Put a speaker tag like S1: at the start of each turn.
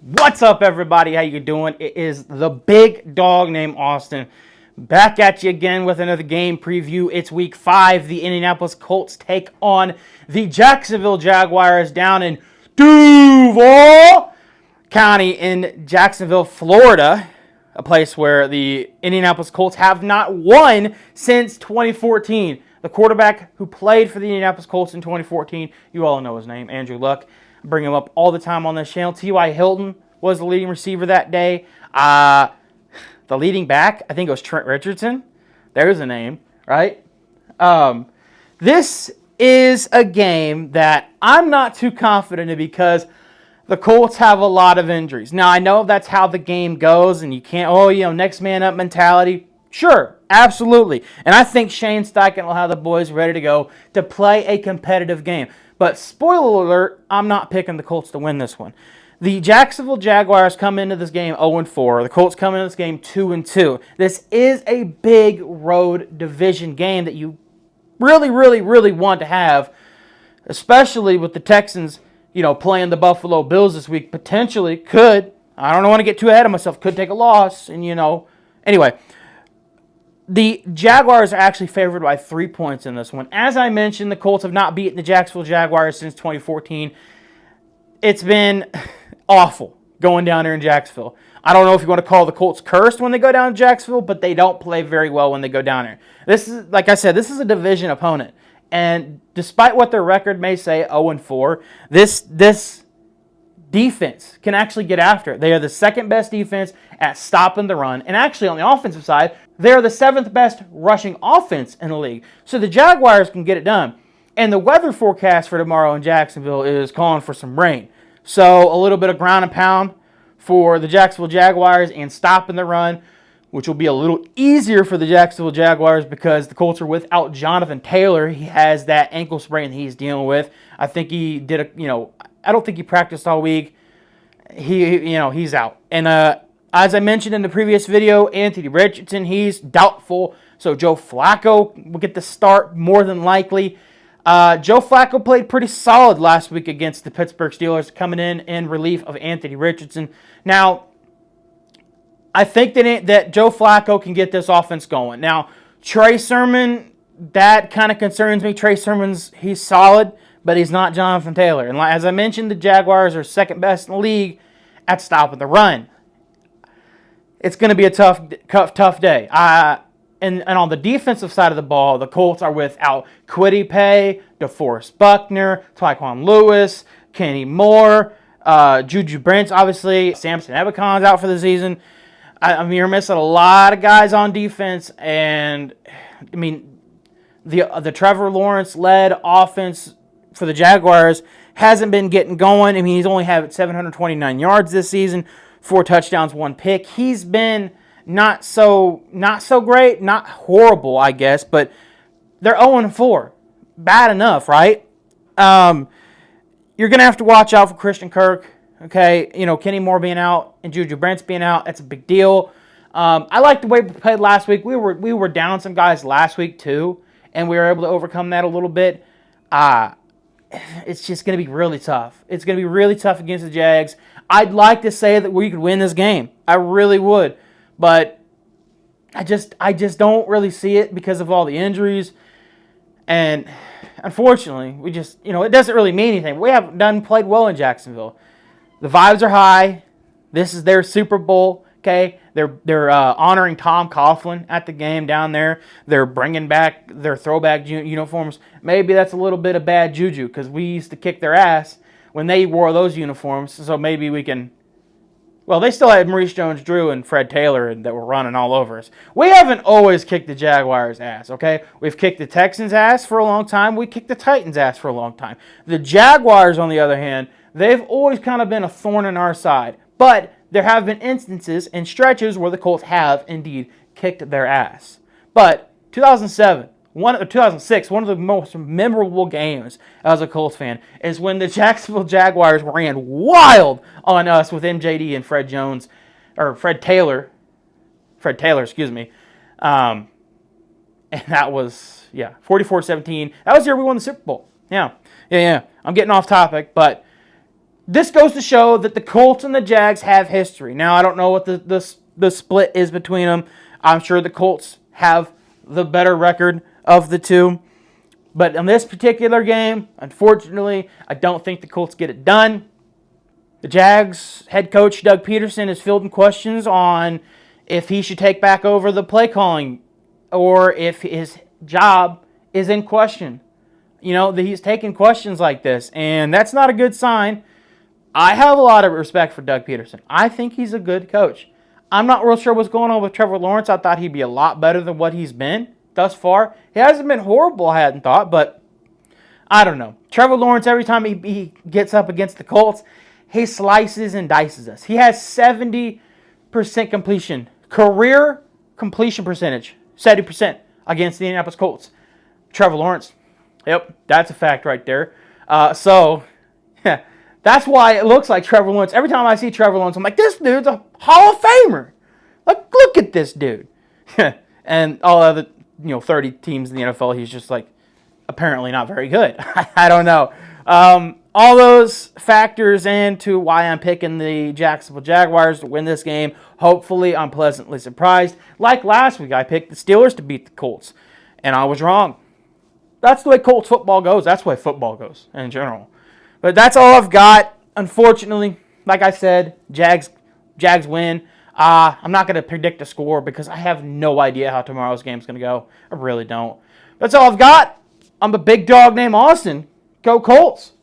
S1: What's up, everybody? How you doing? It is the big dog named Austin back at you again with another game preview. It's week 5. The Indianapolis Colts take on the Jacksonville Jaguars down in Duval County in Jacksonville, Florida, a place where the Indianapolis Colts have not won since 2014. The quarterback who played for the Indianapolis Colts in 2014, you all know his name, Andrew Luck. I bring him up all the time on this channel. T.Y. Hilton was the leading receiver that day. The leading back, I think it was Trent Richardson. There's a name, right? This is a game that I'm not too confident in because the Colts have a lot of injuries. Now, I know that's how the game goes, and you can't, next man up mentality. Sure, absolutely. And I think Shane Steichen will have the boys ready to go to play a competitive game. But spoiler alert, I'm not picking the Colts to win this one. The Jacksonville Jaguars come into this game 0-4. The Colts come into this game 2-2. This is a big road division game that you really, really, really want to have, especially with the Texans, playing the Buffalo Bills this week. Potentially could. I don't want to get too ahead of myself. Could take a loss. And, Anyway, the Jaguars are actually favored by 3 points in this one. As I mentioned, the Colts have not beaten the Jacksonville Jaguars since 2014. It's been awful going down there in Jacksonville. I don't know if you want to call the Colts cursed when they go down to Jacksonville, but they don't play very well when they go down there. This is, like I said, this is a division opponent. And despite what their record may say, 0-4, this defense can actually get after it. They are the second best defense at stopping the run. And actually, on the offensive side, they're the 7th best rushing offense in the league. So the Jaguars can get it done. And the weather forecast for tomorrow in Jacksonville is calling for some rain. So a little bit of ground and pound for the Jacksonville Jaguars and stopping the run, which will be a little easier for the Jacksonville Jaguars because the Colts are without Jonathan Taylor. He has that ankle sprain that he's dealing with. I think he did I don't think he practiced all week. He's out. And as I mentioned in the previous video, Anthony Richardson, he's doubtful. So Joe Flacco will get the start more than likely. Joe Flacco played pretty solid last week against the Pittsburgh Steelers, coming in relief of Anthony Richardson. Now, I think that Joe Flacco can get this offense going. Now, Trey Sermon, that kind of concerns me. Trey Sermon's, he's solid, but he's not Jonathan Taylor. And as I mentioned, the Jaguars are second best in the league at stopping the run. It's going to be a tough day. And on the defensive side of the ball, the Colts are without Kwity Paye, DeForest Buckner, Tyquan Lewis, Kenny Moore, Juju Brents, obviously. Samson Ebekon's out for the season. You're missing a lot of guys on defense. And, the Trevor Lawrence-led offense for the Jaguars hasn't been getting going. He's only had 729 yards this season, 4 touchdowns, 1 pick. He's been not so great, not horrible, I guess, but they're 0-4. Bad enough, right? You're going to have to watch out for Christian Kirk, okay? Kenny Moore being out and Juju Brents being out, that's a big deal. I like the way we played last week. We were down some guys last week too, and we were able to overcome that a little bit. It's just going to be really tough. It's going to be really tough against the Jags. I'd like to say that we could win this game. I really would. But I just don't really see it because of all the injuries. And unfortunately, we just, it doesn't really mean anything. We haven't played well in Jacksonville. The vibes are high. This is their Super Bowl, okay? They're honoring Tom Coughlin at the game down there. They're bringing back their throwback uniforms. Maybe that's a little bit of bad juju because we used to kick their ass when they wore those uniforms. So maybe we can... Well, they still had Maurice Jones-Drew and Fred Taylor that were running all over us. We haven't always kicked the Jaguars' ass, okay? We've kicked the Texans' ass for a long time. We kicked the Titans' ass for a long time. The Jaguars, on the other hand, they've always kind of been a thorn in our side. But there have been instances and stretches where the Colts have indeed kicked their ass. But 2006, one of the most memorable games as a Colts fan is when the Jacksonville Jaguars ran wild on us with MJD and Fred Taylor, excuse me. And that was, 44-17. That was the year we won the Super Bowl. Yeah. I'm getting off topic, but this goes to show that the Colts and the Jags have history. Now, I don't know what the split is between them. I'm sure the Colts have the better record of the two. But in this particular game, unfortunately, I don't think the Colts get it done. The Jags head coach, Doug Peterson, is fielding questions on if he should take back over the play calling or if his job is in question. You know, he's taking questions like this, and that's not a good sign. I have a lot of respect for Doug Peterson. I think he's a good coach. I'm not real sure what's going on with Trevor Lawrence. I thought he'd be a lot better than what he's been thus far. He hasn't been horrible, I hadn't thought, but I don't know. Trevor Lawrence, every time he gets up against the Colts, he slices and dices us. He has 70% completion. Career completion percentage, 70% against the Indianapolis Colts. Trevor Lawrence. Yep, that's a fact right there. So, yeah, that's why it looks like Trevor Lawrence. Every time I see Trevor Lawrence, I'm like, this dude's a Hall of Famer. Like, look at this dude. And all other, 30 teams in the NFL, he's just like apparently not very good. I don't know. All those factors into why I'm picking the Jacksonville Jaguars to win this game. Hopefully, I'm pleasantly surprised. Like last week, I picked the Steelers to beat the Colts, and I was wrong. That's the way Colts football goes. That's the way football goes in general. But that's all I've got. Unfortunately, like I said, Jags win. I'm not going to predict a score because I have no idea how tomorrow's game is going to go. I really don't. That's all I've got. I'm a big dog named Austin. Go Colts.